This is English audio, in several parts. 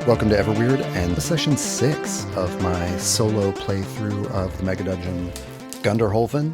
Welcome to everweird and session 6 of my solo playthrough of the Mega Dungeon Gunderholfen.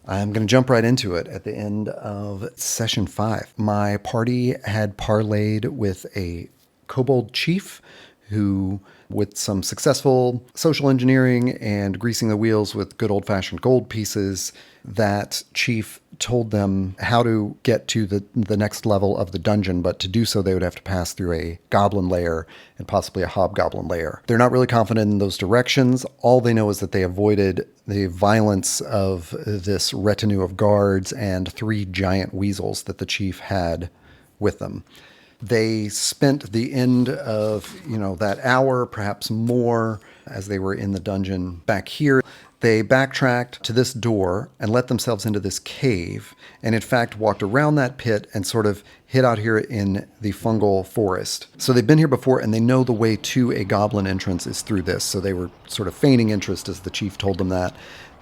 I'm going to jump right into it at the end of session 5. My party had parlayed with a kobold chief who, with some successful social engineering and greasing the wheels with good old-fashioned gold pieces, that chief told them how to get to the next level of the dungeon, but to do so they would have to pass through a goblin lair and possibly a hobgoblin lair. They're not really confident in those directions. All they know is that they avoided the violence of this retinue of guards and 3 giant weasels that the chief had with them. They spent the end of, that hour, perhaps more, as they were in the dungeon back here. They backtracked to this door and let themselves into this cave, and in fact walked around that pit and sort of hid out here in the fungal forest. So they've been here before, and they know the way to a goblin entrance is through this, so they were sort of feigning interest as the chief told them that.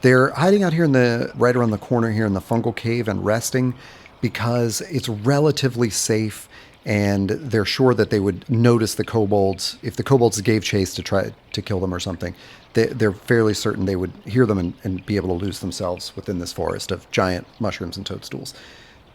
They're hiding out here right around the corner here in the fungal cave and resting because it's relatively safe, and they're sure that they would notice the kobolds. If the kobolds gave chase to try to kill them or something, they're fairly certain they would hear them and be able to lose themselves within this forest of giant mushrooms and toadstools.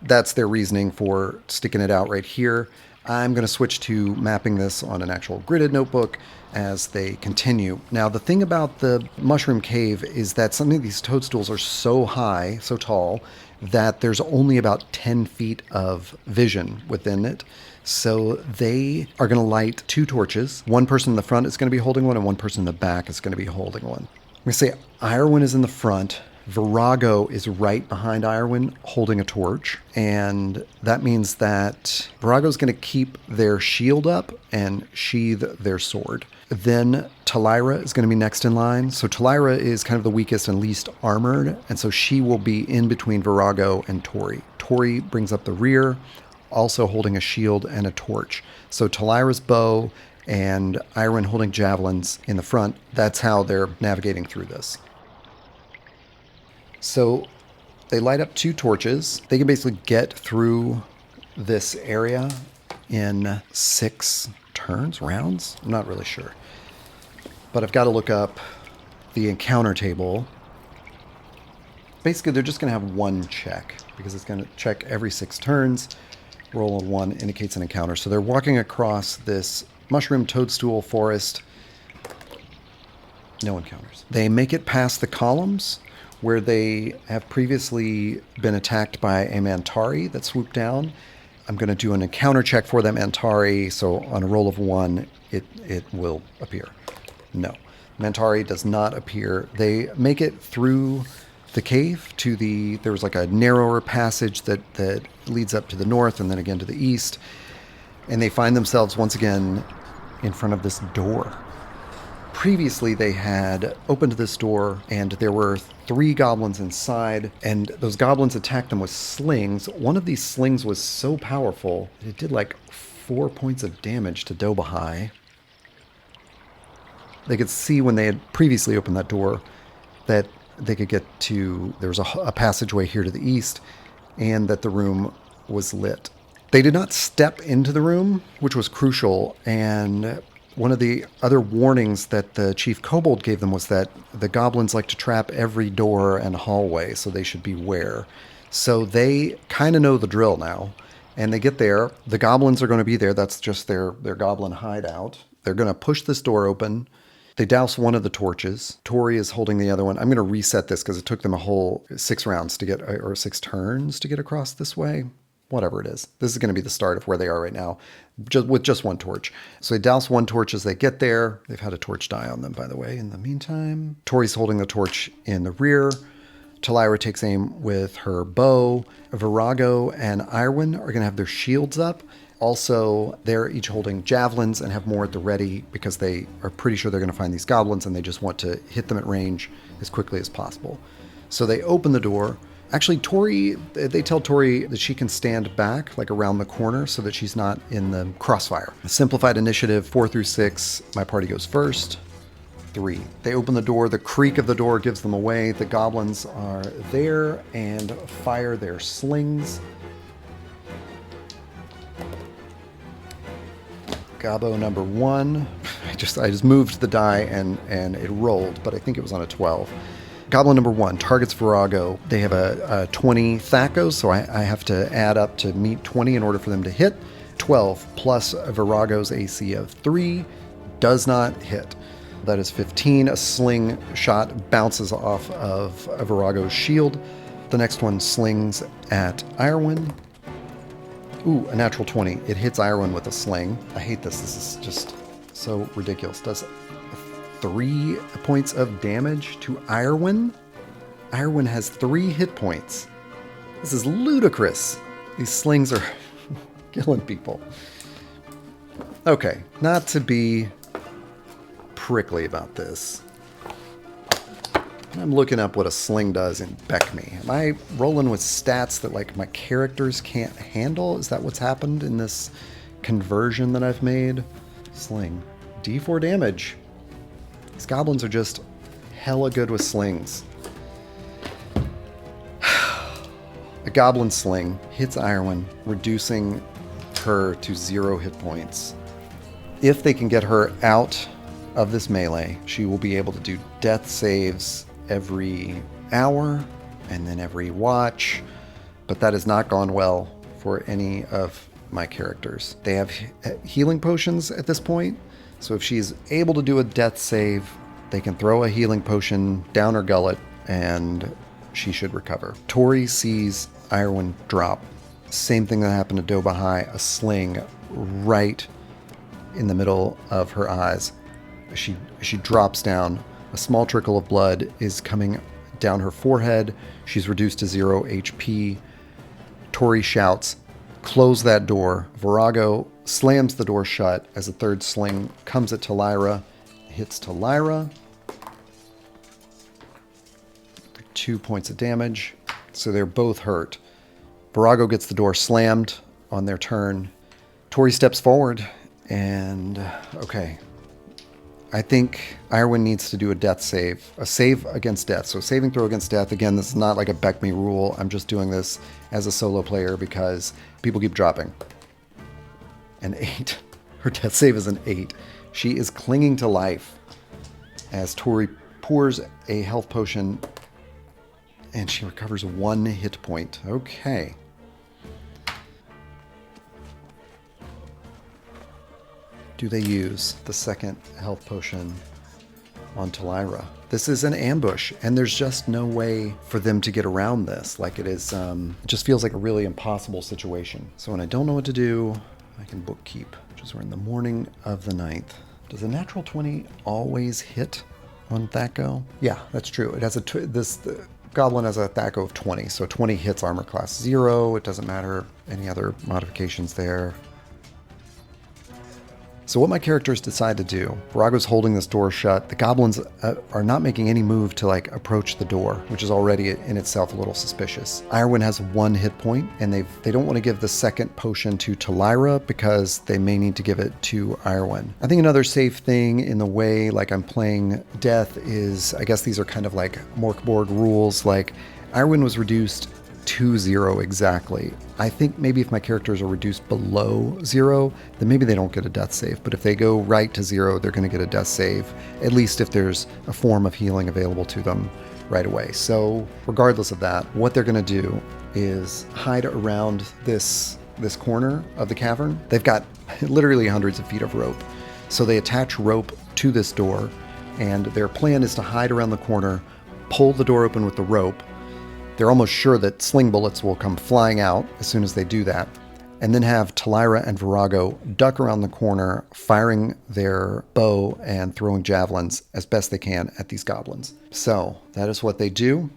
That's their reasoning for sticking it out right here. I'm going to switch to mapping this on an actual gridded notebook as they continue. Now, the thing about the mushroom cave is that some of these toadstools are so high, so tall, that there's only about 10 feet of vision within it. So they are going to light 2 torches. One person in the front is going to be holding one, and one person in the back is going to be holding one. I'm going to say Irwin is in the front. Virago is right behind Irwin holding a torch. And that means that Virago's going to keep their shield up and sheathe their sword. Then Talira is going to be next in line. So Talira is kind of the weakest and least armored, and so she will be in between Virago and Tori. Tori brings up the rear, also holding a shield and a torch. So Talira's bow and Irwin holding javelins in the front. That's how they're navigating through this. So they light up 2 torches. They can basically get through this area in 6 rounds? I'm not really sure. But I've got to look up the encounter table. Basically, they're just going to have 1 check, because it's going to check every 6 turns. Roll a 1 indicates an encounter. So they're walking across this mushroom toadstool forest. No encounters. They make it past the columns, where they have previously been attacked by a Mantari that swooped down. I'm going to do an encounter check for them, Mantari, so on a roll of 1, it will appear. No. Mantari does not appear. They make it through the cave to there was like a narrower passage that leads up to the north and then again to the east, and they find themselves once again in front of this door. Previously, they had opened this door, and there were 3 goblins inside, and those goblins attacked them with slings. One of these slings was so powerful, it did like 4 points of damage to Dobahai. They could see when they had previously opened that door that they could get to, there was a passageway here to the east, and that the room was lit. They did not step into the room, which was crucial, and one of the other warnings that the chief kobold gave them was that the goblins like to trap every door and hallway, so they should beware. So they kind of know the drill now, and they get there. The goblins are going to be there. That's just their goblin hideout. They're going to push this door open. They douse one of the torches. Tori is holding the other one. I'm going to reset this because it took them a whole 6 rounds to get, or 6 turns to get across this way. Whatever it is. This is going to be the start of where they are right now, with just 1 torch. So they douse 1 torch as they get there. They've had a torch die on them, by the way. In the meantime, Tori's holding the torch in the rear. Talira takes aim with her bow. Virago and Irwin are going to have their shields up. Also, they're each holding javelins and have more at the ready because they are pretty sure they're going to find these goblins and they just want to hit them at range as quickly as possible. So they open the door. Actually, they tell Tori that she can stand back, like around the corner, so that she's not in the crossfire. Simplified initiative, 4 through 6. My party goes first. 3. They open the door. The creak of the door gives them away. The goblins are there and fire their slings. Gobbo number 1. I just moved the die and it rolled, but I think it was on a 12. Goblin number 1 targets Virago. They have a 20 Thacos, so I have to add up to meet 20 in order for them to hit. 12 plus Virago's AC of 3 does not hit. That is 15. A sling shot bounces off of Virago's shield. The next one slings at Irwin. Ooh, a natural 20. It hits Irwin with a sling. I hate this. This is just so ridiculous. Does 3 points of damage to Irwin? Irwin has 3 hit points. This is ludicrous. These slings are killing people. Okay, not to be prickly about this. I'm looking up what a sling does in Beck-Me. Am I rolling with stats that like my characters can't handle? Is that what's happened in this conversion that I've made? Sling. D4 damage. These goblins are just hella good with slings. A goblin sling hits Irwin, reducing her to 0 hit points. If they can get her out of this melee, she will be able to do death saves every hour and then every watch, but that has not gone well for any of my characters. They have healing potions at this point, so if she's able to do a death save, they can throw a healing potion down her gullet and she should recover. Tori sees Irwin drop. Same thing that happened to Dobahai, a sling right in the middle of her eyes. She drops down. A small trickle of blood is coming down her forehead. She's reduced to 0 HP. Tori shouts, "Close that door." Virago slams the door shut as a third sling comes at Talira, hits Talira. 2 points of damage. So they're both hurt. Virago gets the door slammed on their turn. Tori steps forward and, okay. I think Irwin needs to do a death save. A save against death. So saving throw against death. Again, this is not like a Beck-Me rule. I'm just doing this as a solo player because people keep dropping. An 8. Her death save is an 8. She is clinging to life as Tori pours a health potion and she recovers 1 hit point. Okay. Do they use the second health potion on Talira? This is an ambush, and there's just no way for them to get around this. Like it is, it just feels like a really impossible situation. So when I don't know what to do, I can bookkeep, which is we're in the morning of the 9th. Does a natural 20 always hit on Thaco? Yeah, that's true. It has the Goblin has a Thaco of 20, so 20 hits armor class 0. It doesn't matter any other modifications there. So what my characters decide to do, Virago's holding this door shut. The goblins are not making any move to like approach the door, which is already in itself a little suspicious. Irwin has 1 hit point, and they don't want to give the second potion to Talira because they may need to give it to Irwin. I think another safe thing in the way like I'm playing death is, I guess these are kind of like Morkborg rules, like Irwin was reduced to 0 exactly. I think maybe if my characters are reduced below 0, then maybe they don't get a death save. But if they go right to 0, they're going to get a death save, at least if there's a form of healing available to them right away. So regardless of that, what they're going to do is hide around this corner of the cavern. They've got literally hundreds of feet of rope. So they attach rope to this door, and their plan is to hide around the corner, pull the door open with the rope. They're almost sure that sling bullets will come flying out as soon as they do that, and then have Talira and Virago duck around the corner, firing their bow and throwing javelins as best they can at these goblins. So that is what they do.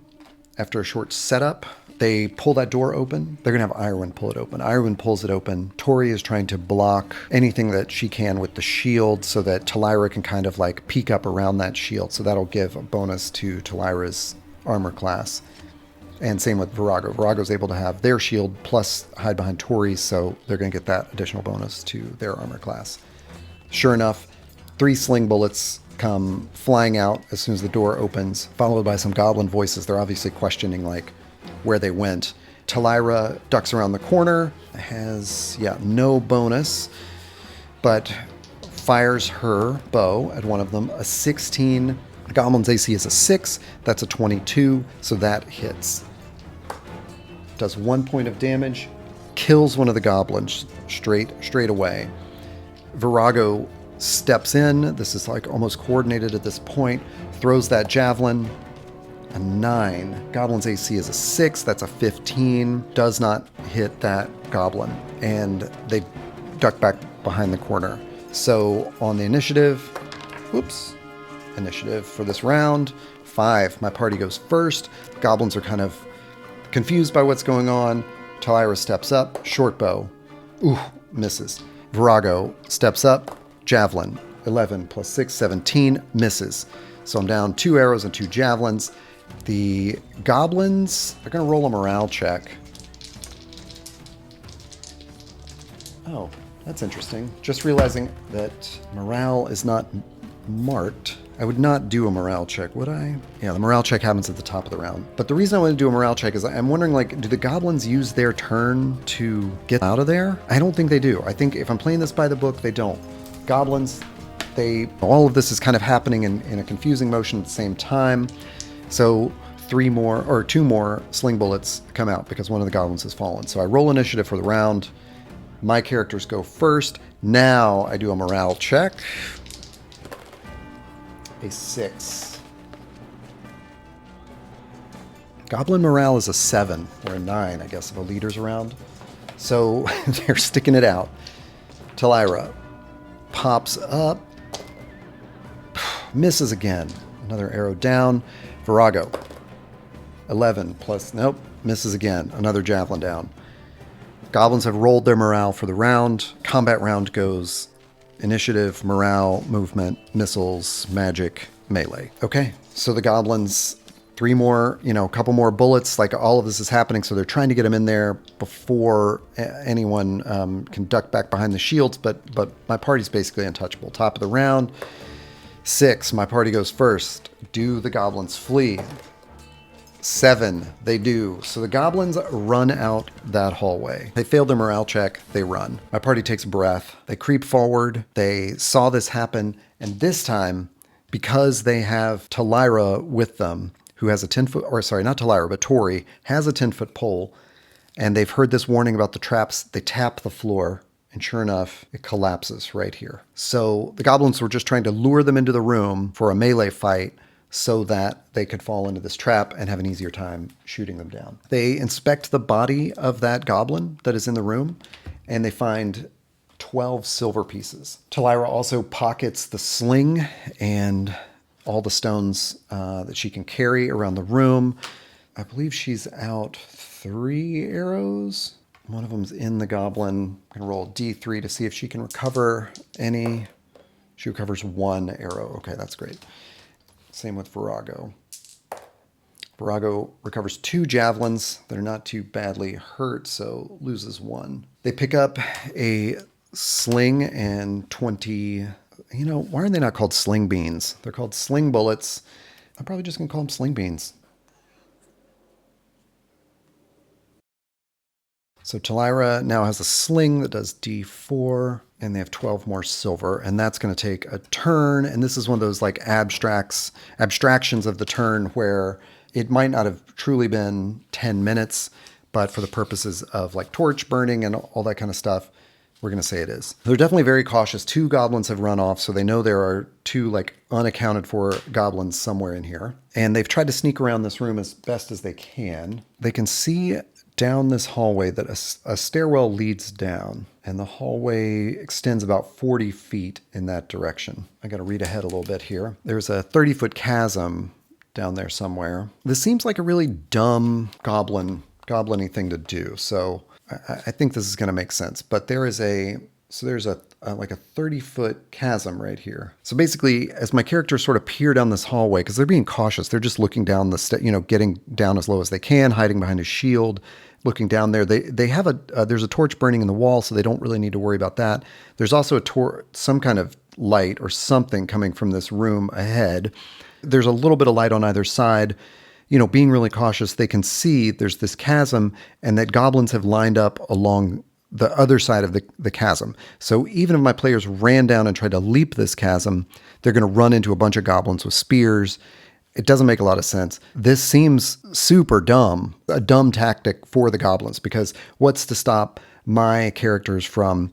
After a short setup, they pull that door open. They're going to have Irwin pull it open. Irwin pulls it open. Tori is trying to block anything that she can with the shield so that Talira can kind of like peek up around that shield. So that'll give a bonus to Talira's armor class. And same with Virago. Virago's able to have their shield plus hide behind Tori's, so they're going to get that additional bonus to their armor class. Sure enough, 3 sling bullets come flying out as soon as the door opens, followed by some goblin voices. They're obviously questioning like where they went. Talira ducks around the corner, has no bonus, but fires her bow at one of them. A 16. The goblin's AC is a 6. That's a 22, so that hits. Does 1 point of damage. Kills one of the goblins straight away. Virago steps in. This is like almost coordinated at this point. Throws that javelin. A 9. Goblin's AC is a 6. That's a 15. Does not hit that goblin. And they duck back behind the corner. So on the initiative, initiative for this round, 5. My party goes first. Goblins are kind of confused by what's going on. Talira steps up, short bow. Ooh, misses. Virago steps up, javelin. 11 plus 6, 17, misses. So I'm down 2 arrows and 2 javelins. The goblins, they're going to roll a morale check. Oh, that's interesting. Just realizing that morale is not marked. I would not do a morale check, would I? Yeah, the morale check happens at the top of the round. But the reason I want to do a morale check is I'm wondering, like, do the goblins use their turn to get out of there? I don't think they do. I think if I'm playing this by the book, they don't. Goblins, all of this is kind of happening in a confusing motion at the same time. So 2 more sling bullets come out because one of the goblins has fallen. So I roll initiative for the round. My characters go first. Now I do a morale check. A 6. Goblin morale is a 7, or a 9, I guess, if a leader's around. So they're sticking it out. Talira pops up. Misses again. Another arrow down. Virago. 11 plus, nope, misses again. Another javelin down. Goblins have rolled their morale for the round. Combat round goes initiative, morale, movement, missiles, magic, melee. Okay, so the goblins, 3 more, a couple more bullets, like all of this is happening, so they're trying to get them in there before anyone can duck back behind the shields, but my party's basically untouchable. Top of the round, 6, my party goes first. Do the goblins flee? 7, they do. So the goblins run out that hallway. They failed their morale check, they run. My party takes a breath. They creep forward. They saw this happen, and this time, because they have Talira with them, who has a 10-foot, or sorry, not Talira, but Tori, has a 10-foot pole, and they've heard this warning about the traps. They tap the floor, and sure enough, it collapses right here. So the goblins were just trying to lure them into the room for a melee fight so that they could fall into this trap and have an easier time shooting them down. They inspect the body of that goblin that is in the room, and they find 12 silver pieces. Talira also pockets the sling and all the stones that she can carry around the room. I believe she's out 3 arrows. One of them's in the goblin. I'm going to roll D3 to see if she can recover any. She recovers 1 arrow. Okay, that's great. Same with Virago. Virago recovers 2 javelins. They're not too badly hurt, so loses 1. They pick up a sling and 20... why are they not called sling beans? They're called sling bullets. I'm probably just going to call them sling beans. So Talira now has a sling that does D4, and they have 12 more silver, and that's going to take a turn. And this is one of those like abstractions of the turn where it might not have truly been 10 minutes, but for the purposes of like torch burning and all that kind of stuff, we're going to say it is. They're definitely very cautious. 2 goblins have run off, so they know there are 2 like unaccounted for goblins somewhere in here. And they've tried to sneak around this room as best as they can. They can see down this hallway that a stairwell leads down, and the hallway extends about 40 feet in that direction. I got to read ahead a little bit here. There's a 30-foot chasm down there somewhere. This seems like a really dumb goblin-y thing to do, so I think this is going to make sense. But there's a like a 30-foot chasm right here. So basically, as my characters sort of peer down this hallway, because they're being cautious, they're just looking down getting down as low as they can, hiding behind a shield, looking down there. They have there's a torch burning in the wall, so they don't really need to worry about that. There's also some kind of light or something coming from this room ahead. There's a little bit of light on either side. Being really cautious, they can see there's this chasm and that goblins have lined up along the other side of the chasm. So even if my players ran down and tried to leap this chasm, they're going to run into a bunch of goblins with spears. It doesn't make a lot of sense. This seems super dumb, a dumb tactic for the goblins, because what's to stop my characters from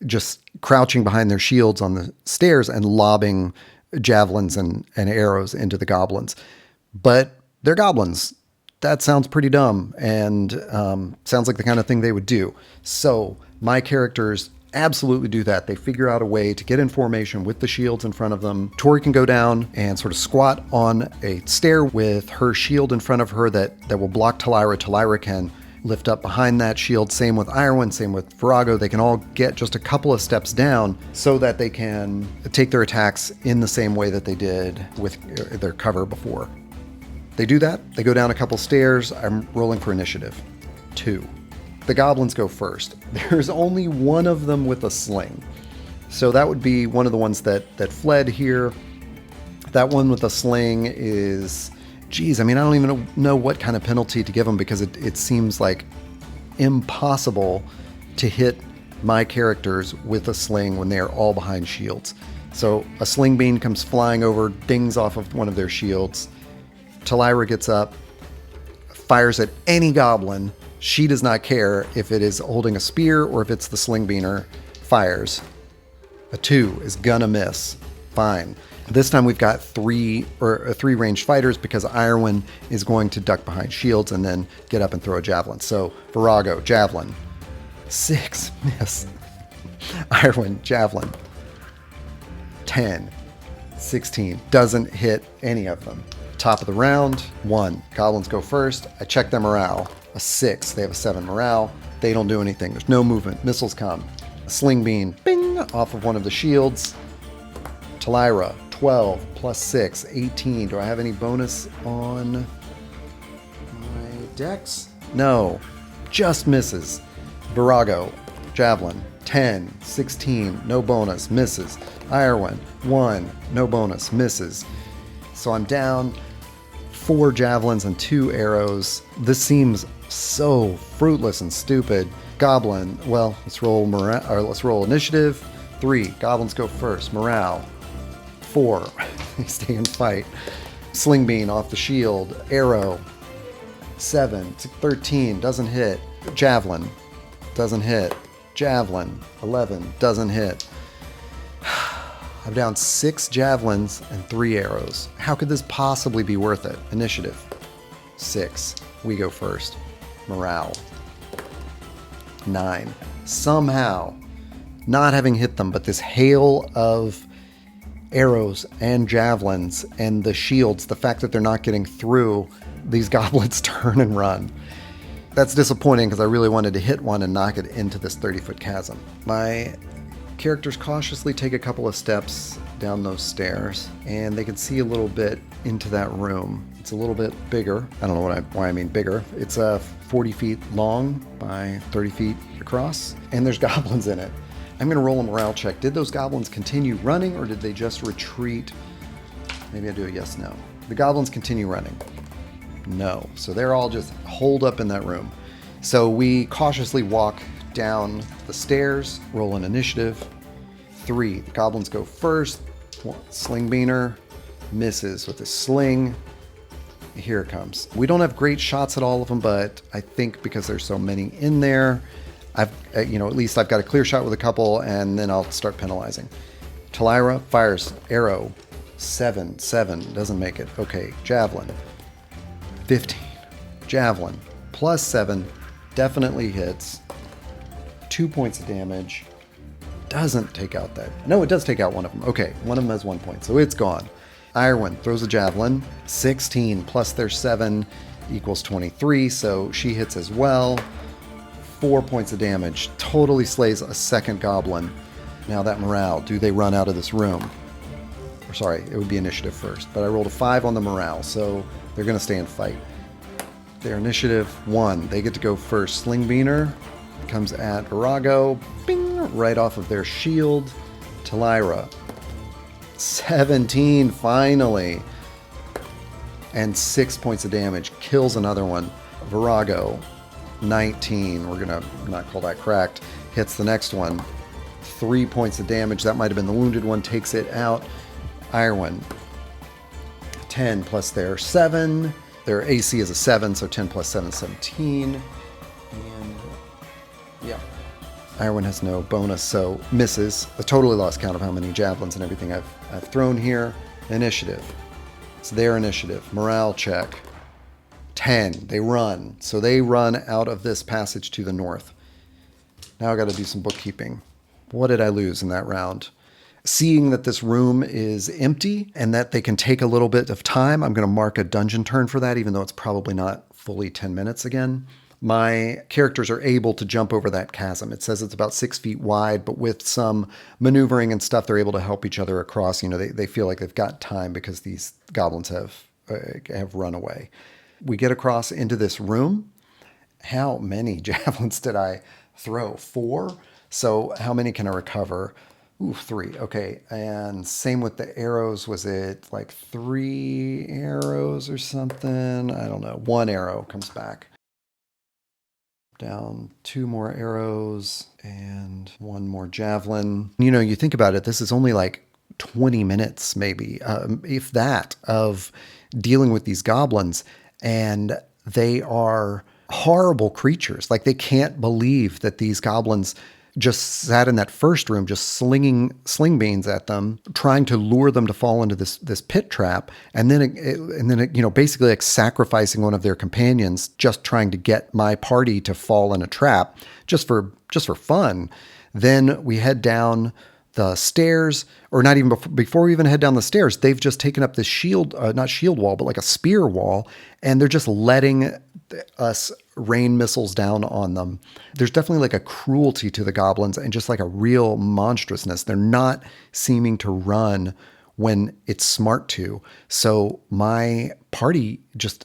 just crouching behind their shields on the stairs and lobbing javelins and arrows into the goblins? But they're goblins. That sounds pretty dumb and sounds like the kind of thing they would do. So my characters absolutely do that. They figure out a way to get in formation with the shields in front of them. Tori can go down and sort of squat on a stair with her shield in front of her that will block Talira. Talira can lift up behind that shield. Same with Irwin, same with Virago. They can all get just a couple of steps down so that they can take their attacks in the same way that they did with their cover before. They do that. They go down a couple stairs. I'm rolling for initiative. 2. The goblins go first. There's only one of them with a sling. So that would be one of the ones that fled here. That one with a sling is, geez, I mean, I don't even know what kind of penalty to give them, because it seems like impossible to hit my characters with a sling when they are all behind shields. So a sling bean comes flying over, dings off of one of their shields. Talira gets up, fires at any goblin. She does not care if it is holding a spear or if it's the sling beaner. Fires. A 2 is gonna miss. Fine. This time we've got three ranged fighters, because Irwin is going to duck behind shields and then get up and throw a javelin. So Virago, javelin. 6, miss. Irwin, javelin. 10, 16, doesn't hit any of them. Top of the round, 1. Goblins go first. I check their morale. A 6. They have a 7 morale. They don't do anything. There's no movement. Missiles come. A sling bean, bing, off of one of the shields. Talira, 12 plus 6, 18. Do I have any bonus on my dex? No. Just misses. Virago, javelin, 10, 16, no bonus, misses. Irwin, 1, no bonus, misses. So I'm down 4 javelins and 2 arrows. This seems so fruitless and stupid. Goblin, well, let's roll initiative. 3, goblins go first. Morale, 4, they stay and fight. Sling bean off the shield. Arrow, 7, 13, doesn't hit. Javelin, doesn't hit. Javelin, 11, doesn't hit. I'm down 6 javelins and 3 arrows. How could this possibly be worth it? Initiative. 6. We go first. Morale. 9. Somehow, not having hit them, but this hail of arrows and javelins and the shields, the fact that they're not getting through, these goblins turn and run. That's disappointing, because I really wanted to hit one and knock it into this 30-foot chasm. My characters cautiously take a couple of steps down those stairs, and they can see a little bit into that room. It's a little bit bigger. I don't know why I mean bigger. It's 40 feet long by 30 feet across, and there's goblins in it. I'm going to roll a morale check. Did those goblins continue running, or did they just retreat? Maybe I do a yes, no. The goblins continue running. No. So they're all just holed up in that room. So we cautiously walk down the stairs, roll an initiative. 3, the goblins go first. Sling beaner misses with a sling. Here it comes. We don't have great shots at all of them, but I think because there's so many in there, at least I've got a clear shot with a couple, and then I'll start penalizing. Talira fires arrow. 7, doesn't make it. Okay, javelin. 15, javelin plus 7 definitely hits. 2 points of damage. Doesn't take out that. No, it does take out one of them. Okay, one of them has 1 point, so it's gone. Irwin throws a javelin. 16 plus their 7 equals 23, so she hits as well. 4 points of damage. Totally slays a second goblin. Now that morale. Do they run out of this room? Or sorry, it would be initiative first, but I rolled a 5 on the morale, so they're going to stay and fight. Their initiative 1. They get to go first. Sling beaner comes at Virago, bing, right off of their shield. Talira, 17, finally. And 6 points of damage, kills another one. Virago, 19. We're going to not call that cracked. Hits the next one. 3 points of damage. That might have been the wounded one. Takes it out. Irwin. 10 plus their 7. Their AC is a 7, so 10 plus 7 is 17. And yeah. Irwin has no bonus, so misses. I totally lost count of how many javelins and everything I've thrown here. Initiative. It's their initiative. Morale check. 10. They run. So they run out of this passage to the north. Now I got to do some bookkeeping. What did I lose in that round? Seeing that this room is empty and that they can take a little bit of time, I'm going to mark a dungeon turn for that, even though it's probably not fully 10 minutes again. My characters are able to jump over that chasm. It says it's about 6 feet wide, but with some maneuvering and stuff, they're able to help each other across. You know, they feel like they've got time because these goblins have run away. We get across into this room. How many javelins did I throw? 4? So how many can I recover? Ooh, 3. Okay. And same with the arrows. Was it like 3 arrows or something? I don't know. 1 arrow comes back. Down 2 more arrows and 1 more javelin. You know, you think about it, this is only like 20 minutes maybe, if that, of dealing with these goblins. And they are horrible creatures. Like, they can't believe that these goblins just sat in that first room, just slinging sling beans at them, trying to lure them to fall into this pit trap, and then you know, basically like sacrificing one of their companions, just trying to get my party to fall in a trap, just for fun. Then we head down the stairs, or not even before we even head down the stairs, they've just taken up this shield, not shield wall, but like a spear wall, and they're just letting us rain missiles down on them. There's definitely like a cruelty to the goblins and just like a real monstrousness. They're not seeming to run when it's smart to. So my party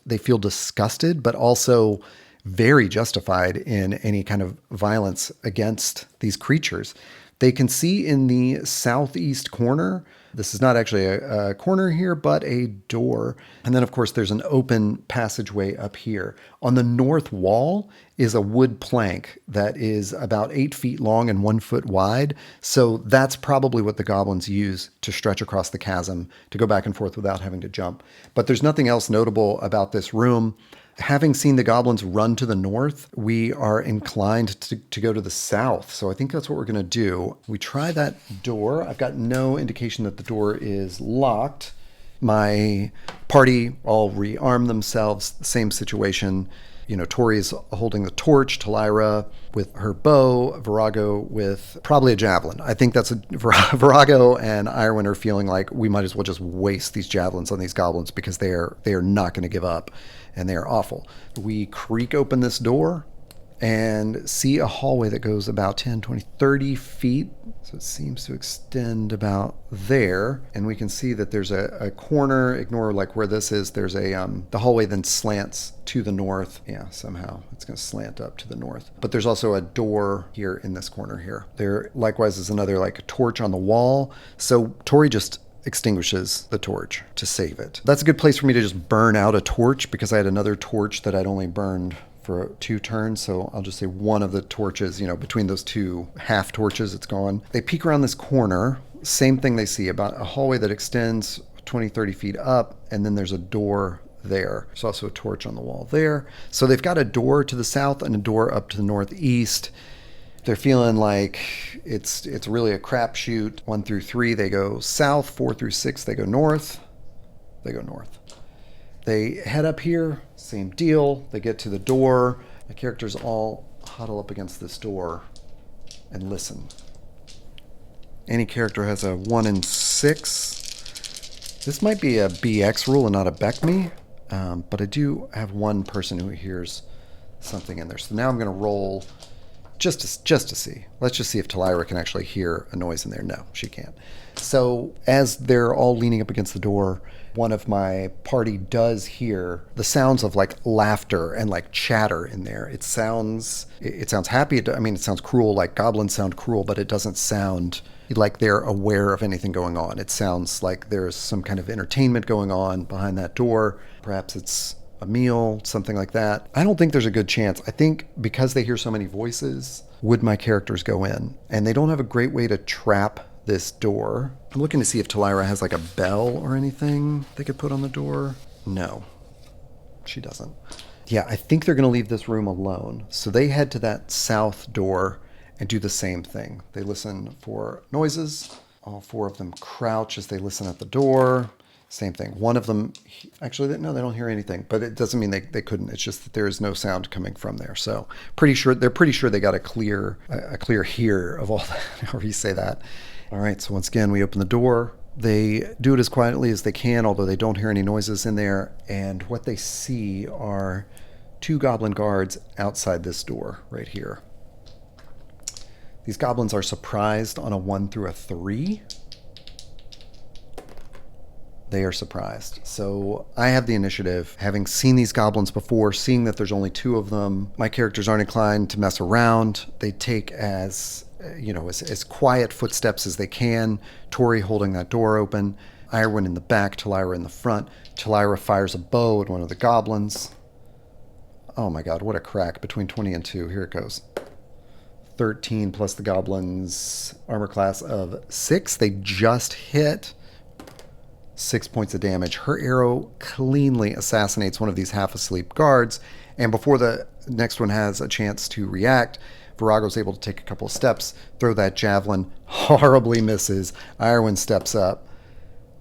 they feel disgusted, but also very justified in any kind of violence against these creatures. They can see in the southeast corner, this is not actually a corner here, but a door. And then, of course, there's an open passageway up here. On the north wall is a wood plank that is about 8 feet long and 1 foot wide. So that's probably what the goblins use to stretch across the chasm, to go back and forth without having to jump. But there's nothing else notable about this room. Having seen the goblins run to the north, we are inclined to go to the south. So I think that's what we're going to do. We try that door. I've got no indication that the door is locked. My party all rearm themselves. Same situation. You know, Tori's holding the torch, Talira with her bow, Virago with probably a javelin. I think that's Virago and Irwin are feeling like we might as well just waste these javelins on these goblins because they are not going to give up, and they are awful. We creak open this door and see a hallway that goes about 10, 20, 30 feet. So it seems to extend about there. And we can see that there's a corner. Ignore like where this is. There's the hallway then slants to the north. Yeah, somehow it's going to slant up to the north. But there's also a door here in this corner here. There likewise is another like torch on the wall. So Tori just extinguishes the torch to save it. That's a good place for me to just burn out a torch because I had another torch that I'd only burned for 2 turns. So I'll just say one of the torches, you know, between those 2 half torches, it's gone. They peek around this corner. Same thing they see, about a hallway that extends 20, 30 feet up. And then there's a door there. There's also a torch on the wall there. So they've got a door to the south and a door up to the northeast. They're feeling like it's really a crapshoot. 1 through 3, they go south. 4 through 6, they go north. They go north. They head up here, same deal. They get to the door. The characters all huddle up against this door and listen. Any character has a 1 in 6. This might be a BX rule and not a BECME, but I do have one person who hears something in there. So now I'm going to roll just to see. Let's just see if Talira can actually hear a noise in there. No, she can't. So as they're all leaning up against the door, one of my party does hear the sounds of like laughter and like chatter in there. It sounds happy. It sounds cruel, like goblins sound cruel, but it doesn't sound like they're aware of anything going on. It sounds like there's some kind of entertainment going on behind that door. Perhaps it's a meal, something like that. I don't think there's a good chance. I think because they hear so many voices, would my characters go in? And they don't have a great way to trap this door. I'm looking to see if Talira has like a bell or anything they could put on the door. No, she doesn't. Yeah, I think they're going to leave this room alone. So they head to that south door and do the same thing. They listen for noises. All four of them crouch as they listen at the door. Same thing. One of them, actually, no, they don't hear anything, but it doesn't mean they couldn't. It's just that there is no sound coming from there. So they're pretty sure they got a clear hear of all that, however you say that. All right, so once again, we open the door. They do it as quietly as they can, although they don't hear any noises in there. And what they see are 2 goblin guards outside this door right here. These goblins are surprised on a 1 through a 3. They are surprised. So I have the initiative. Having seen these goblins before, seeing that there's only 2 of them, my characters aren't inclined to mess around. They take as quiet footsteps as they can. Tori holding that door open. Irwin in the back, Talira in the front. Talira fires a bow at one of the goblins. Oh my god, what a crack. Between 20 and 2. Here it goes. 13 plus the goblin's armor class of 6. They just hit. 6 points of damage. Her arrow cleanly assassinates one of these half-asleep guards, and before the next one has a chance to react, Virago's able to take a couple of steps, throw that javelin, horribly misses. Irwin steps up,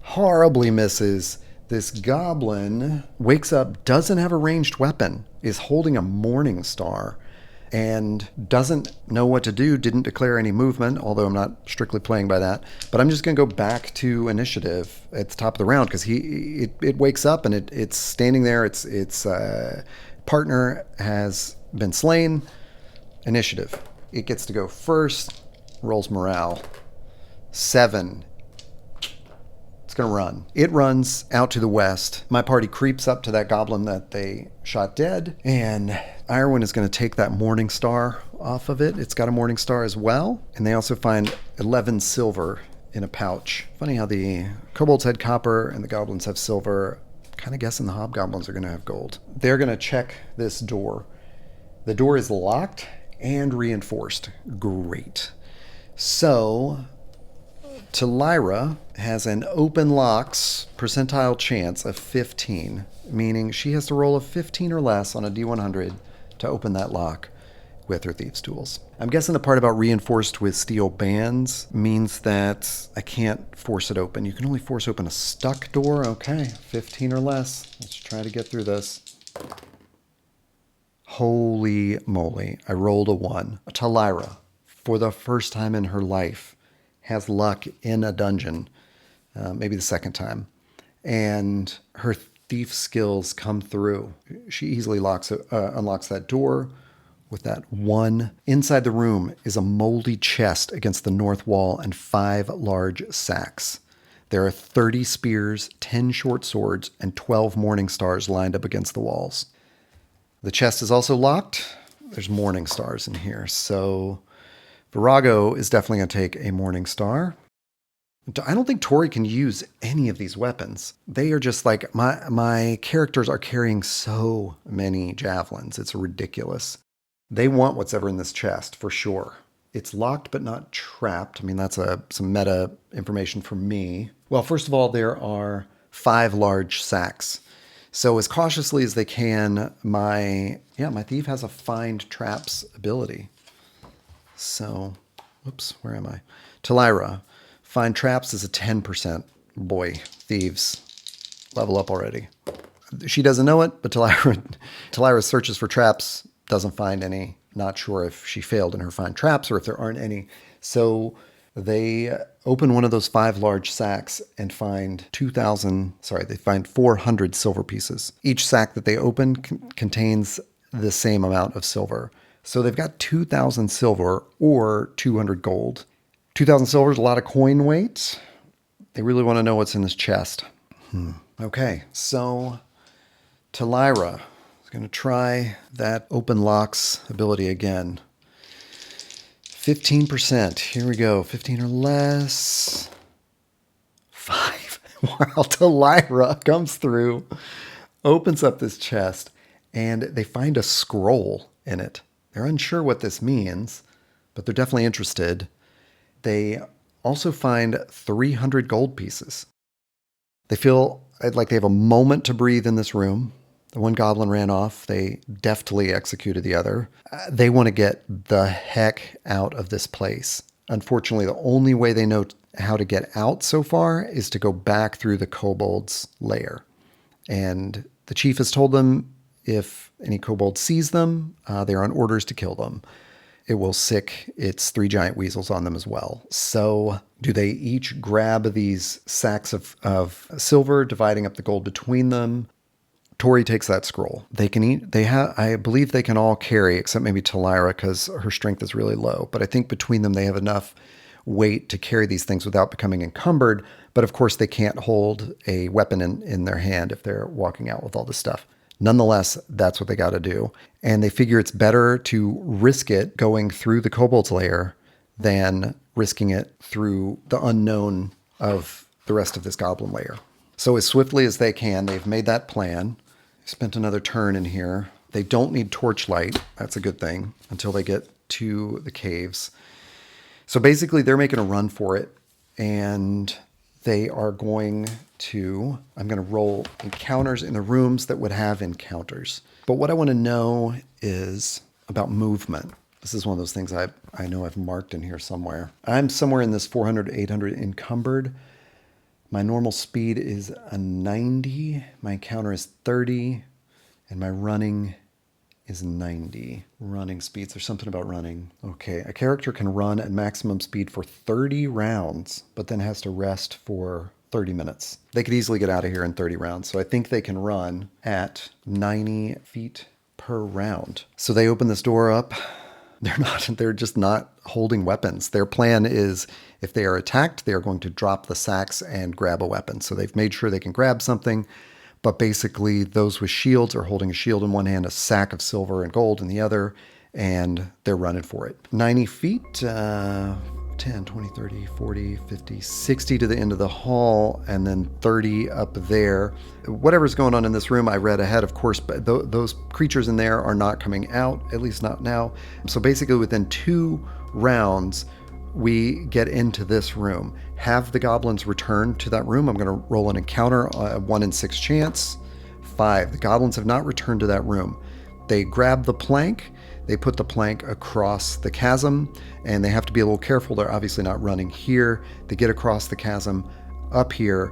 horribly misses. This goblin wakes up, doesn't have a ranged weapon, is holding a morning star, and doesn't know what to do, didn't declare any movement, although I'm not strictly playing by that. But I'm just going to go back to initiative at the top of the round, because it wakes up and it's standing there. Its partner has been slain. Initiative. It gets to go first. Rolls morale. 7. It's going to run. It runs out to the west. My party creeps up to that goblin that they shot dead, and Irwin is going to take that morning star off of it. It's got a morning star as well, and they also find 11 silver in a pouch. Funny how the kobolds had copper and the goblins have silver. Kind of guessing the hobgoblins are going to have gold. They're going to check this door. The door is locked and reinforced. Great. So Talira has an open locks percentile chance of 15, meaning she has to roll a 15 or less on a D100 to open that lock with her thieves' tools. I'm guessing the part about reinforced with steel bands means that I can't force it open. You can only force open a stuck door. Okay, 15 or less. Let's try to get through this. Holy moly, I rolled a 1. Talira, for the first time in her life, has luck in a dungeon, maybe the second time, and her thief skills come through. She easily unlocks that door with that 1. Inside the room is a moldy chest against the north wall and 5 large sacks. There are 30 spears, 10 short swords, and 12 morning stars lined up against the walls. The chest is also locked. There's morning stars in here, so Virago is definitely going to take a morning star. I don't think Tori can use any of these weapons. They are just like, my characters are carrying so many javelins. It's ridiculous. They want what's ever in this chest, for sure. It's locked but not trapped. I mean, that's some meta information for me. Well, first of all, there are 5 large sacks. So as cautiously as they can, my thief has a find traps ability. So, whoops, where am I? Talira, find traps is a 10%. Boy, thieves, level up already. She doesn't know it, but Talira searches for traps, doesn't find any. Not sure if she failed in her find traps or if there aren't any. So they open one of those 5 large sacks and find 400 silver pieces. Each sack that they open contains the same amount of silver. So they've got 2,000 silver or 200 gold. 2,000 silver is a lot of coin weight. They really want to know what's in this chest. Okay, so Talira is going to try that open locks ability again. 15%. Here we go. 15 or less. 5. Wow, Talira comes through. opens up this chest, and they find a scroll in it. They're unsure what this means, but they're definitely interested. They also find 300 gold pieces. They feel like they have a moment to breathe in this room. The one goblin ran off. They deftly executed the other. They want to get the heck out of this place. Unfortunately, the only way they know how to get out so far is to go back through the kobold's lair. And the chief has told them if any kobold sees them, they're on orders to kill them. It will sick its 3 giant weasels on them as well. So do they each grab these sacks of silver, dividing up the gold between them? Tori takes that scroll. They can eat. I believe they can all carry, except maybe Talira, because her strength is really low. But I think between them, they have enough weight to carry these things without becoming encumbered. But of course, they can't hold a weapon in their hand if they're walking out with all this stuff. Nonetheless, that's what they got to do. And they figure it's better to risk it going through the kobold's lair than risking it through the unknown of the rest of this goblin lair. So as swiftly as they can, they've made that plan. Spent another turn in here. They don't need torchlight. That's a good thing until they get to the caves. So basically, they're making a run for it. And they are going to, I'm going to roll encounters in the rooms that would have encounters. But what I want to know is about movement. This is one of those things I know I've marked in here somewhere. I'm somewhere in this 400 to 800 encumbered. My normal speed is a 90. My encounter is 30. And my running is 90. Running speeds. There's something about running. Okay, a character can run at maximum speed for 30 rounds, but then has to rest for 30 minutes. They could easily get out of here in 30 rounds. So I think they can run at 90 feet per round. So they open this door up. They're just not holding weapons. Their plan is if they are attacked, they are going to drop the sacks and grab a weapon. So they've made sure they can grab something, but basically those with shields are holding a shield in one hand, a sack of silver and gold in the other, and they're running for it. 90 feet, 10, 20, 30, 40, 50, 60 to the end of the hall, and then 30 up there. Whatever's going on in this room, I read ahead, of course, but those creatures in there are not coming out, at least not now. So basically within 2 rounds, we get into this room. Have the goblins return to that room. I'm going to roll an encounter, 1 in 6 chance. 5. The goblins have not returned to that room. They grab the plank. They put the plank across the chasm, and they have to be a little careful. They're obviously not running here. They get across the chasm up here.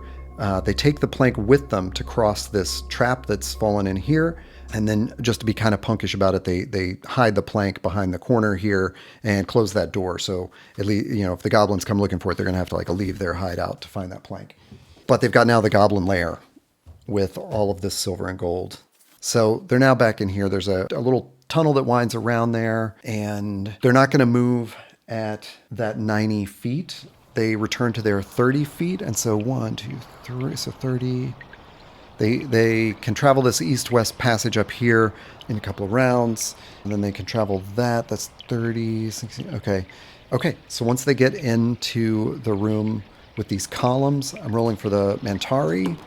They take the plank with them to cross this trap that's fallen in here. And then just to be kind of punkish about it, they hide the plank behind the corner here and close that door. So at least, if the goblins come looking for it, they're going to have to leave their hideout to find that plank. But they've got now the goblin lair with all of this silver and gold. So they're now back in here. There's a little tunnel that winds around there, and they're not going to move at that 90 feet. They return to their 30 feet. And so 1, 2, 3, so 30. They can travel this east-west passage up here in a couple of rounds, and then they can travel that. That's 30, 60. Okay. So once they get into the room with these columns, I'm rolling for the Mantari.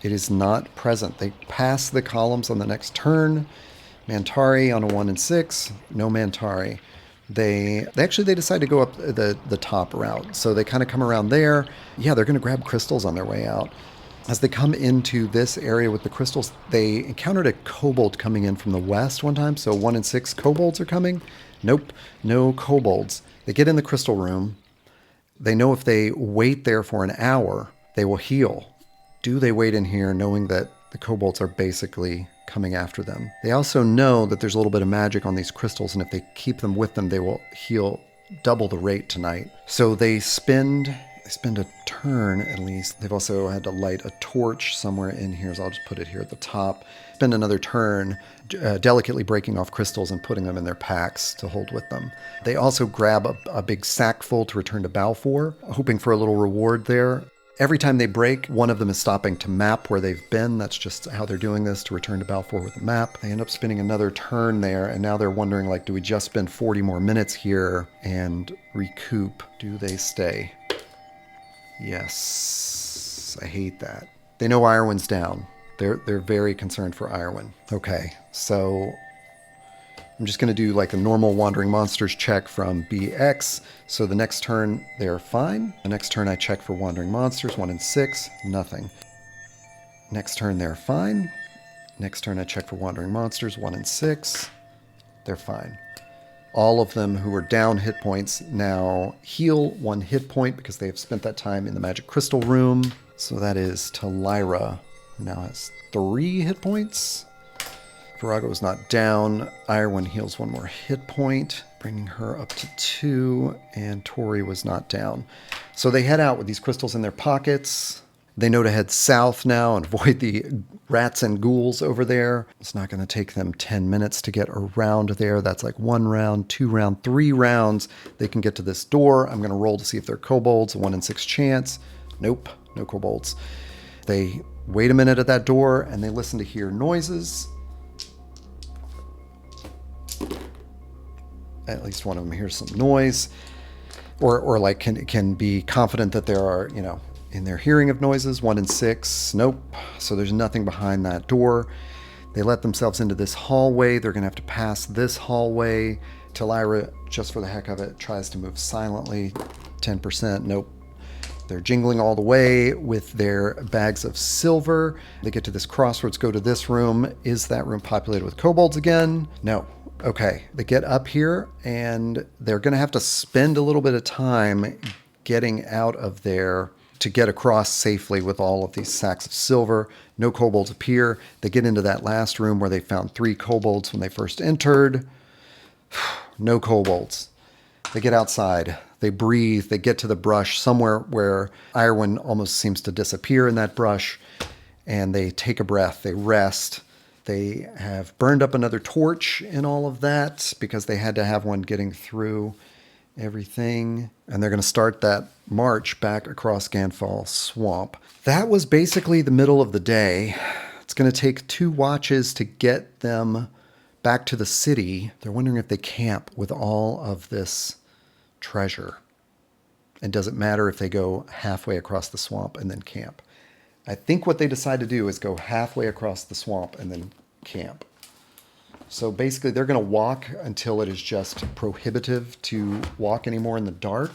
It is not present. They pass the columns on the next turn. Mantari on a 1 in 6. No Mantari. They decide to go up the top route. So they kind of come around there. Yeah, they're going to grab crystals on their way out. As they come into this area with the crystals, they encountered a kobold coming in from the west one time. So 1 in 6 kobolds are coming. Nope, no kobolds. They get in the crystal room. They know if they wait there for an hour, they will heal. Do they wait in here knowing that the kobolds are basically coming after them? They also know that there's a little bit of magic on these crystals, and if they keep them with them, they will heal double the rate tonight. So they spend a turn at least. They've also had to light a torch somewhere in here, so I'll just put it here at the top. Spend another turn delicately breaking off crystals and putting them in their packs to hold with them. They also grab a big sack full to return to Balfour, hoping for a little reward there. Every time they break, one of them is stopping to map where they've been. That's just how they're doing this, to return to Balfour with a map. They end up spending another turn there, and now they're wondering, do we just spend 40 more minutes here and recoup? Do they stay? Yes. I hate that. They know Irwin's down. They're very concerned for Irwin. Okay, so I'm just going to do like a normal wandering monsters check from BX. So the next turn, they're fine. The next turn I check for wandering monsters, 1 and 6, nothing. Next turn, they're fine. Next turn I check for wandering monsters, 1 and 6, they're fine. All of them who are down hit points now heal 1 hit point because they have spent that time in the magic crystal room. So that is Talira, who now has 3 hit points. Virago is not down. Irwin heals 1 more hit point, bringing her up to 2. And Tori was not down. So they head out with these crystals in their pockets. They know to head south now and avoid the rats and ghouls over there. It's not going to take them 10 minutes to get around there. That's like 1 round, 2 round, 3 rounds. They can get to this door. I'm going to roll to see if they're kobolds. 1 in 6 chance. Nope, no kobolds. They wait a minute at that door and they listen to hear noises. At least one of them hears some noise, or like can be confident that there are, in their hearing of noises. 1 in 6, nope. So there's nothing behind that door. They let themselves into this hallway. They're going to have to pass this hallway. Talira, just for the heck of it, tries to move silently. 10%, nope. They're jingling all the way with their bags of silver. They get to this crossroads, go to this room. Is that room populated with kobolds again? No. Okay, they get up here and they're going to have to spend a little bit of time getting out of there to get across safely with all of these sacks of silver. No kobolds appear. They get into that last room where they found 3 kobolds when they first entered. No kobolds. They get outside. They breathe. They get to the brush somewhere where Irwin almost seems to disappear in that brush. And they take a breath. They rest. They have burned up another torch in all of that because they had to have one getting through everything. And they're going to start that march back across Ganfall Swamp. That was basically the middle of the day. It's going to take 2 watches to get them back to the city. They're wondering if they camp with all of this treasure. And does it matter if they go halfway across the swamp and then camp? I think what they decide to do is go halfway across the swamp and then camp. So basically they're going to walk until it is just prohibitive to walk anymore in the dark.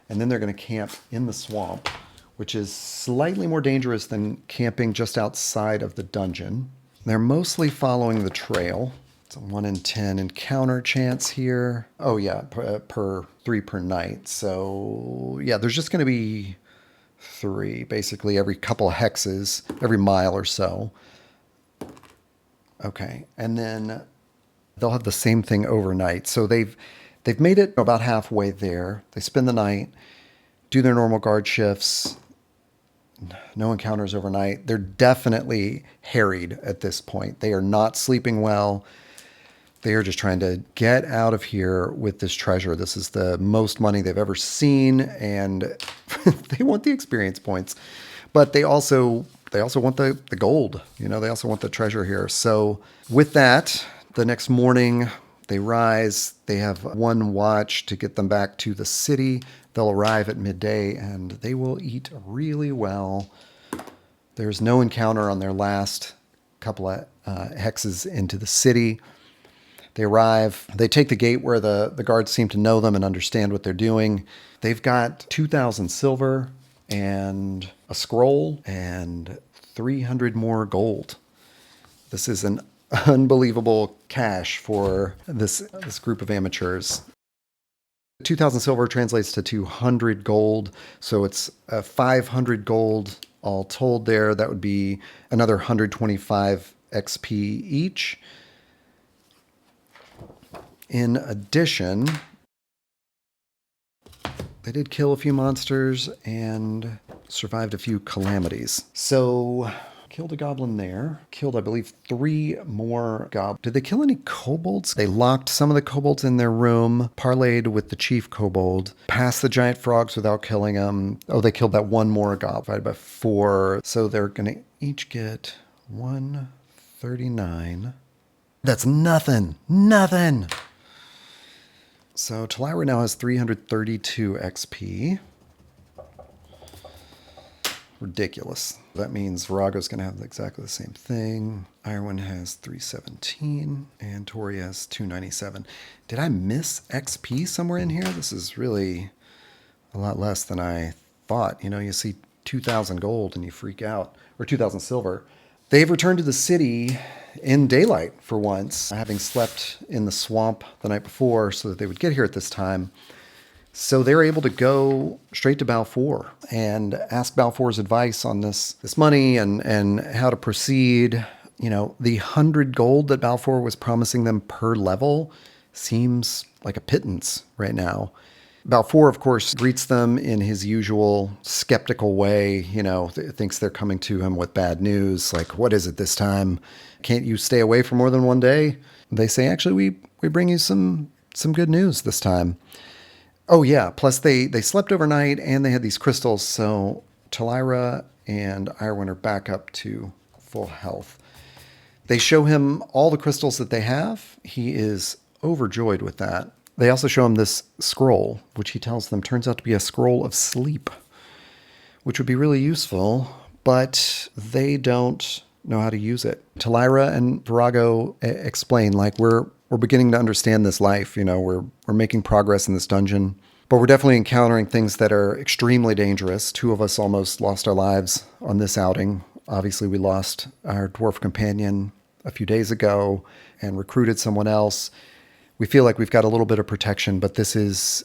And then they're going to camp in the swamp, which is slightly more dangerous than camping just outside of the dungeon. They're mostly following the trail. It's a 1 in 10 encounter chance here. Oh yeah, per 3 per night. So yeah, there's just going to be 3, basically every couple of hexes, every mile or so. Okay, and then they'll have the same thing overnight. So they've made it about halfway there. They spend the night, do their normal guard shifts. No encounters overnight. They're definitely harried at this point. They are not sleeping well. They are just trying to get out of here with this treasure. This is the most money they've ever seen, and they want the experience points. But they also want the gold. They also want the treasure here. So with that, the next morning they rise. They have 1 watch to get them back to the city. They'll arrive at midday, and they will eat really well. There's no encounter on their last couple of hexes into the city. They arrive. They take the gate where the guards seem to know them and understand what they're doing. They've got 2,000 silver and a scroll and 300 more gold. This is an unbelievable cash for this group of amateurs. 2,000 silver translates to 200 gold. So it's 500 gold all told there. That would be another 125 XP each. In addition, they did kill a few monsters and survived a few calamities. So, killed a goblin there. Killed, I believe, 3 more goblins. Did they kill any kobolds? They locked some of the kobolds in their room, parlayed with the chief kobold, passed the giant frogs without killing them. Oh, they killed that 1 more goblin, divided by 4. So they're going to each get 139. That's nothing. Nothing. So Talira now has 332 XP. Ridiculous. That means Virago's going to have exactly the same thing. Irwin has 317 and Tori has 297. Did I miss XP somewhere in here? This is really a lot less than I thought. You know, you see 2,000 gold and you freak out, or 2,000 silver. They've returned to the city in daylight for once, having slept in the swamp the night before so that they would get here at this time. So they're able to go straight to Balfour and ask Balfour's advice on this money and how to proceed. You know, the 100 gold that Balfour was promising them per level seems like a pittance right now. Balfour, of course, greets them in his usual skeptical way, you know, thinks they're coming to him with bad news. Like, what is it this time? Can't you stay away for more than one day? They say, actually, we bring you some good news this time. Oh, yeah. Plus, they slept overnight and they had these crystals. So Talira and Irwin are back up to full health. They show him all the crystals that they have. He is overjoyed with that. They also show him this scroll, which he tells them turns out to be a scroll of sleep, which would be really useful, but they don't know how to use it. Talira and Virago explain, like, we're beginning to understand this life. You know, we're making progress in this dungeon, but we're definitely encountering things that are extremely dangerous. 2 of us almost lost our lives on this outing. Obviously, we lost our dwarf companion a few days ago and recruited someone else. We feel like we've got a little bit of protection, but this is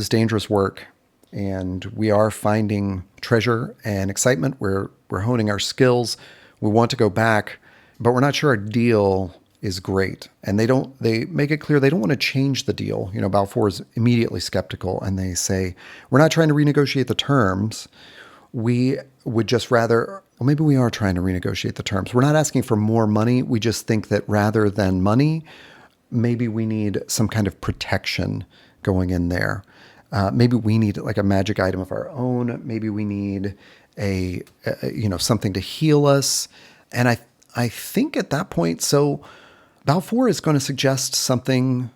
dangerous work, and we are finding treasure and excitement. We're honing our skills. We want to go back, but we're not sure our deal is great. And they make it clear they don't want to change the deal. You know, Balfour is immediately skeptical, and they say, we're not trying to renegotiate the terms. We would just rather, well, maybe we are trying to renegotiate the terms. We're not asking for more money. We just think that rather than money, maybe we need some kind of protection going in there. Maybe we need like a magic item of our own. Maybe we need a something to heal us. And I think at that point, so Balfour is going to suggest something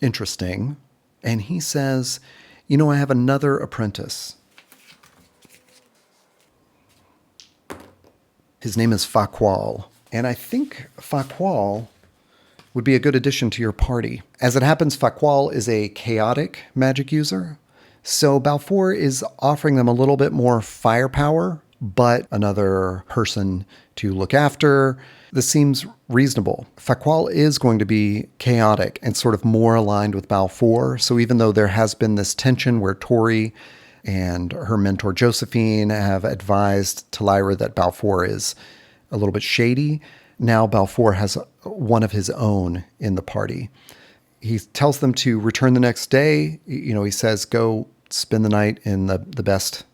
interesting. And he says, you know, I have another apprentice. His name is Faqual. And I think Faqual would be a good addition to your party. As it happens, Faqual is a chaotic magic user. So Balfour is offering them a little bit more firepower, but another person to look after. This seems reasonable. Faqual is going to be chaotic and sort of more aligned with Balfour. So even though there has been this tension where Tori and her mentor Josephine have advised Talira that Balfour is a little bit shady, now Balfour has one of his own in the party. He tells them to return the next day. You know, he says, go spend the night in the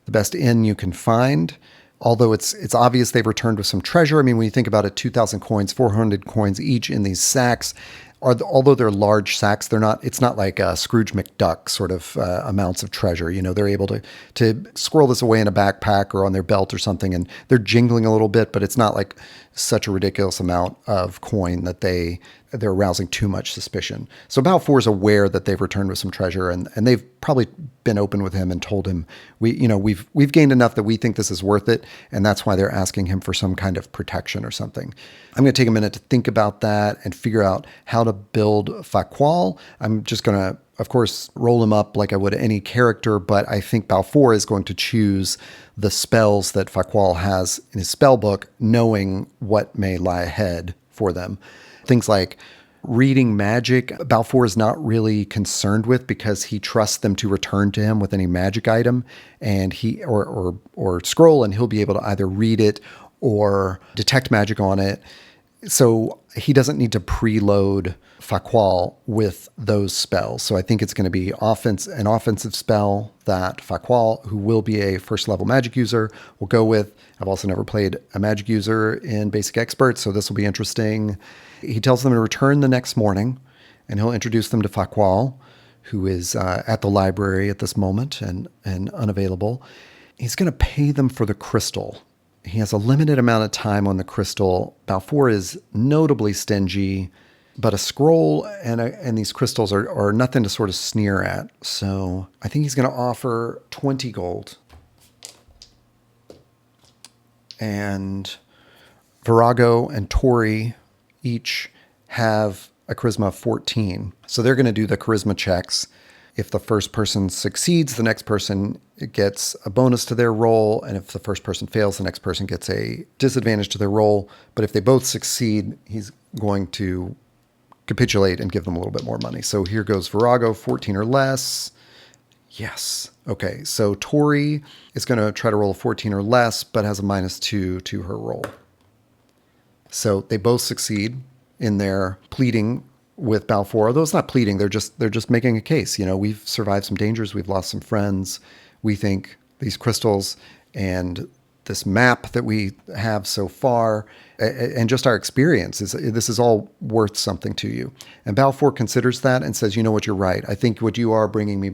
best inn you can find. Although it's obvious they've returned with some treasure. I mean, when you think about it, 2,000 coins, 400 coins each in these sacks. Although they're large sacks, it's not like Scrooge McDuck sort of amounts of treasure. You know, they're able to squirrel this away in a backpack or on their belt or something, and they're jingling a little bit, but it's not like such a ridiculous amount of coin that they're arousing too much suspicion. So Balfour is aware that they've returned with some treasure, and they've probably been open with him and told him, we've gained enough that we think this is worth it, and that's why they're asking him for some kind of protection or something. I'm going to take a minute to think about that and figure out how to build Faqual. I'm just going to, of course, roll him up like I would any character, but I think Balfour is going to choose the spells that Faqual has in his spell book, knowing what may lie ahead for them. Things like reading magic, Balfour is not really concerned with because he trusts them to return to him with any magic item, and he or scroll, and he'll be able to either read it or detect magic on it. So he doesn't need to preload Faqual with those spells. So I think it's going to be an offensive spell that Faqual, who will be a first level magic user, will go with. I've also never played a magic user in Basic Expert, so this will be interesting. He tells them to return the next morning, and he'll introduce them to Faqual, who is at the library at this moment and unavailable. He's going to pay them for the crystal. He has a limited amount of time on the crystal. Balfour is notably stingy, but a scroll and these crystals are nothing to sort of sneer at. So I think he's going to offer 20 gold. and Virago and Tori each have a charisma of 14. So they're going to do the charisma checks. If the first person succeeds, the next person gets a bonus to their roll. And if the first person fails, the next person gets a disadvantage to their roll. But if they both succeed, he's going to capitulate and give them a little bit more money. So here goes Virago, 14 or less. Yes. Okay. So Tori is going to try to roll a 14 or less, but has a -2 to her roll. So they both succeed in their pleading with Balfour. Although it's not pleading, they're just making a case. We've survived some dangers, we've lost some friends. We think these crystals and this map that we have so far, and just our experience, this is all worth something to you. And Balfour considers that and says, you know what, you're right. I think what you are bringing me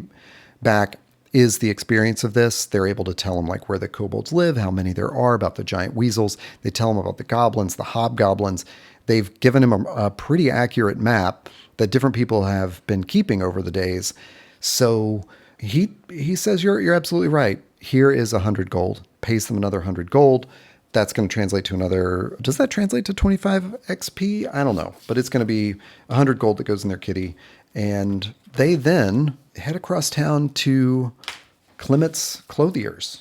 back is the experience of this. They're able to tell him like where the kobolds live, how many there are, about the giant weasels. They tell him about the goblins, the hobgoblins. They've given him a pretty accurate map that different people have been keeping over the days. So he says, you're absolutely right. Here is 100 gold. Pays them another 100 gold. That's going to translate to another. Does that translate to 25 XP? I don't know, but it's going to be 100 gold that goes in their kitty. And they then head across town to Clement's clothier's,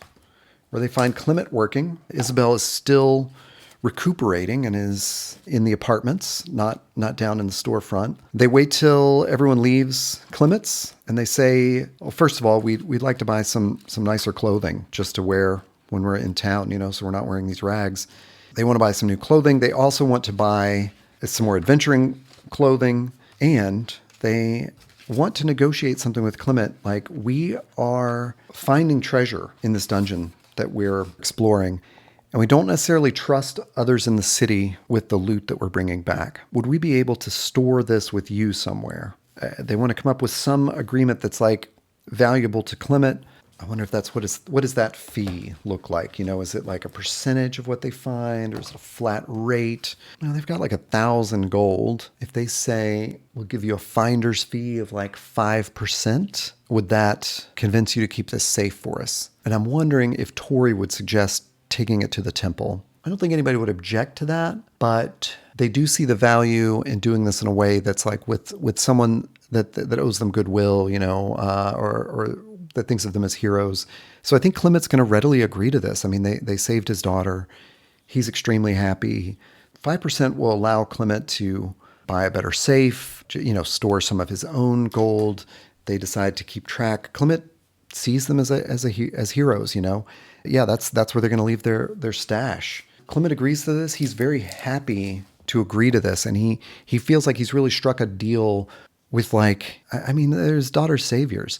where they find Clement working. Isabel is still recuperating and is in the apartments, not down in the storefront. They wait till everyone leaves Clement's, and they say, well, first of all, we'd like to buy some nicer clothing just to wear when we're in town, so we're not wearing these rags. They want to buy some new clothing. They also want to buy some more adventuring clothing, and they want to negotiate something with Clement. Like, we are finding treasure in this dungeon that we're exploring, and we don't necessarily trust others in the city with the loot that we're bringing back. Would we be able to store this with you somewhere? They want to come up with some agreement that's like valuable to Clement. I wonder if that's what does that fee look like? Is it like a percentage of what they find, or is it a flat rate? They've got like 1,000 gold. If they say, we'll give you a finder's fee of like 5%, would that convince you to keep this safe for us? And I'm wondering if Tori would suggest taking it to the temple. I don't think anybody would object to that, but they do see the value in doing this in a way that's like with someone that owes them goodwill, or that thinks of them as heroes. So I think Clement's going to readily agree to this. I mean, they saved his daughter. He's extremely happy. 5% will allow Clement to buy a better safe, store some of his own gold. They decide to keep track. Clement sees them as heroes, Yeah, that's where they're going to leave their stash. Clement agrees to this. He's very happy to agree to this, and he feels like he's really struck a deal with, there's daughter's saviors.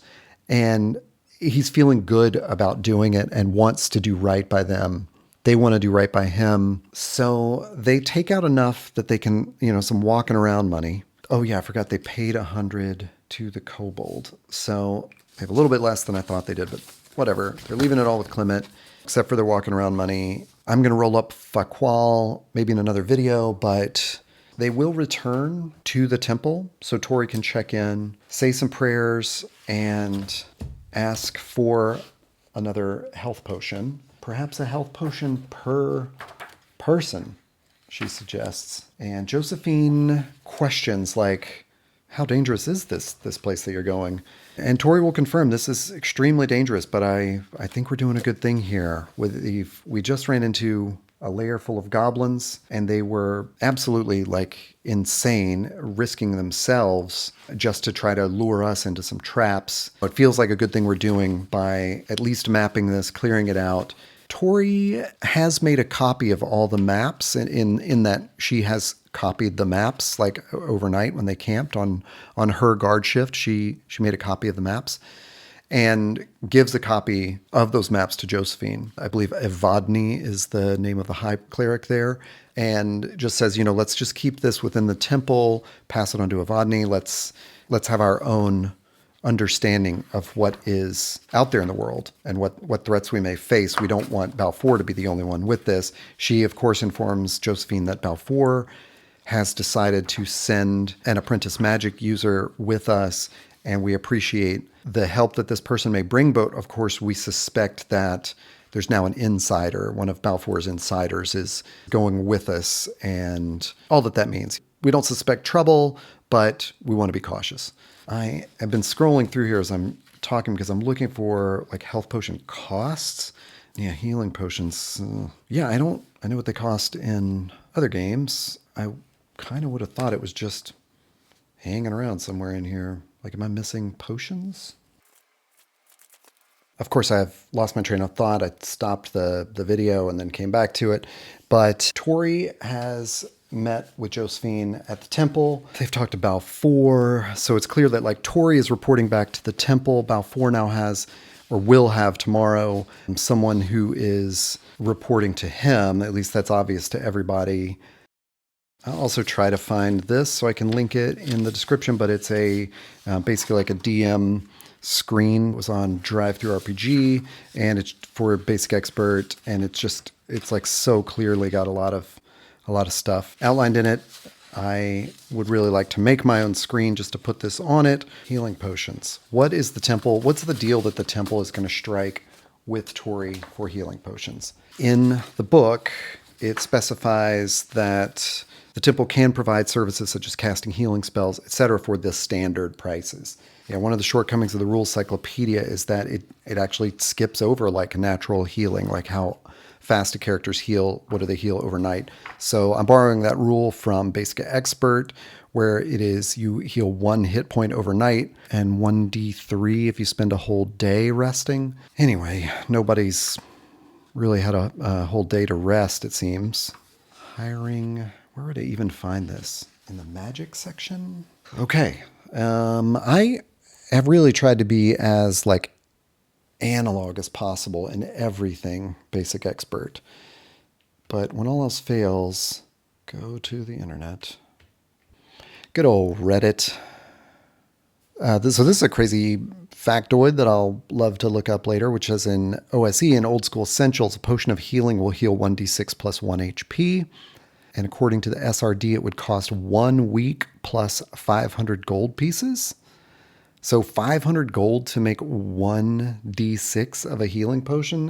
And he's feeling good about doing it and wants to do right by them. They want to do right by him. So they take out enough that they can, some walking around money. Oh yeah, I forgot they paid 100 to the kobold. So they have a little bit less than I thought they did, but whatever. They're leaving it all with Clement, except for their walking around money. I'm going to roll up Faqual maybe in another video, but they will return to the temple so Tori can check in, say some prayers, and ask for another health potion. Perhaps a health potion per person, she suggests. And Josephine questions, like, how dangerous is this place that you're going? And Tori will confirm this is extremely dangerous, but I think we're doing a good thing here. We just ran into a lair full of goblins, and they were absolutely insane, risking themselves just to try to lure us into some traps. It feels like a good thing we're doing by at least mapping this, clearing it out. Tori has made a copy of all the maps in that she has copied the maps overnight when they camped on her guard shift. She made a copy of the maps and gives a copy of those maps to Josephine. I believe Evadne is the name of the high cleric there, and just says, let's just keep this within the temple, pass it on to Evadne. Let's have our own understanding of what is out there in the world and what threats we may face. We don't want Balfour to be the only one with this. She, of course, informs Josephine that Balfour has decided to send an apprentice magic user with us, and we appreciate the help that this person may bring, but of course we suspect that there's now an insider. One of Balfour's insiders is going with us, and all that means. We don't suspect trouble, but we want to be cautious. I have been scrolling through here as I'm talking because I'm looking for like health potion costs. Yeah, healing potions. I know what they cost in other games. I kind of would have thought it was just hanging around somewhere in here. Like, am I missing potions? Of course, I've lost my train of thought. I stopped the video and then came back to it. But Tori has met with Josephine at the temple. They've talked to Balfour. So it's clear that like Tori is reporting back to the temple. Balfour now has, or will have tomorrow, someone who is reporting to him. At least that's obvious to everybody. I'll also try to find this so I can link it in the description, but it's a basically like a DM screen. It was on Drive-Thru RPG, and it's for Basic Expert, and it's like so clearly got a lot of stuff outlined in it. I would really like to make my own screen just to put this on it. Healing potions. What is the temple? What's the deal that the temple is going to strike with Tori for healing potions? In the book, it specifies that the temple can provide services such as casting healing spells, etc., for the standard prices. Yeah, one of the shortcomings of the rules cyclopedia is that it actually skips over like natural healing, like how fast do characters heal, what do they heal overnight. So I'm borrowing that rule from Basic Expert, where it is you heal 1 hit point overnight and 1d3 if you spend a whole day resting. Anyway, nobody's really had a whole day to rest, it seems. Hiring, where would I even find this? In the magic section? Okay. I have really tried to be as like analog as possible in everything Basic Expert. But when all else fails, go to the internet. Good old Reddit. This is a crazy factoid that I'll love to look up later, which is in OSE, in Old School Essentials, a potion of healing will heal 1d6 plus 1 HP. And according to the SRD, it would cost 1 week plus 500 gold pieces. So 500 gold to make 1d6 of a healing potion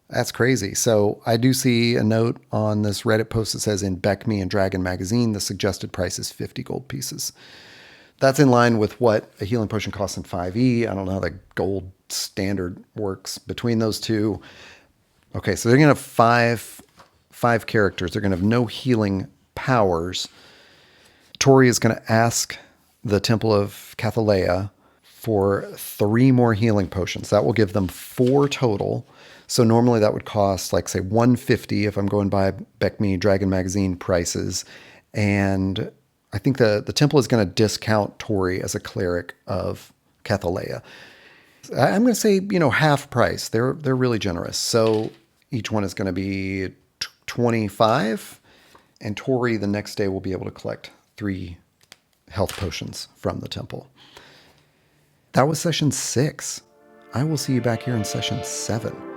that's crazy. So I do see a note on this Reddit post that says in Beck Me and Dragon Magazine, the suggested price is 50 gold pieces. That's in line with what a healing potion costs in 5e. I don't know how the gold standard works between those two. Okay, so they're going to have five characters. They're going to have no healing powers. Tori is going to ask the Temple of Cathalea for 3 more healing potions. That will give them 4 total. So normally that would cost, like, say, 150 if I'm going by Beck Me Dragon Magazine prices. And I think the temple is going to discount Tori as a cleric of Cathalea. I'm going to say, half price. They're really generous. So each one is going to be 25. And Tori the next day will be able to collect 3 health potions from the temple. That was session 6. I will see you back here in session 7.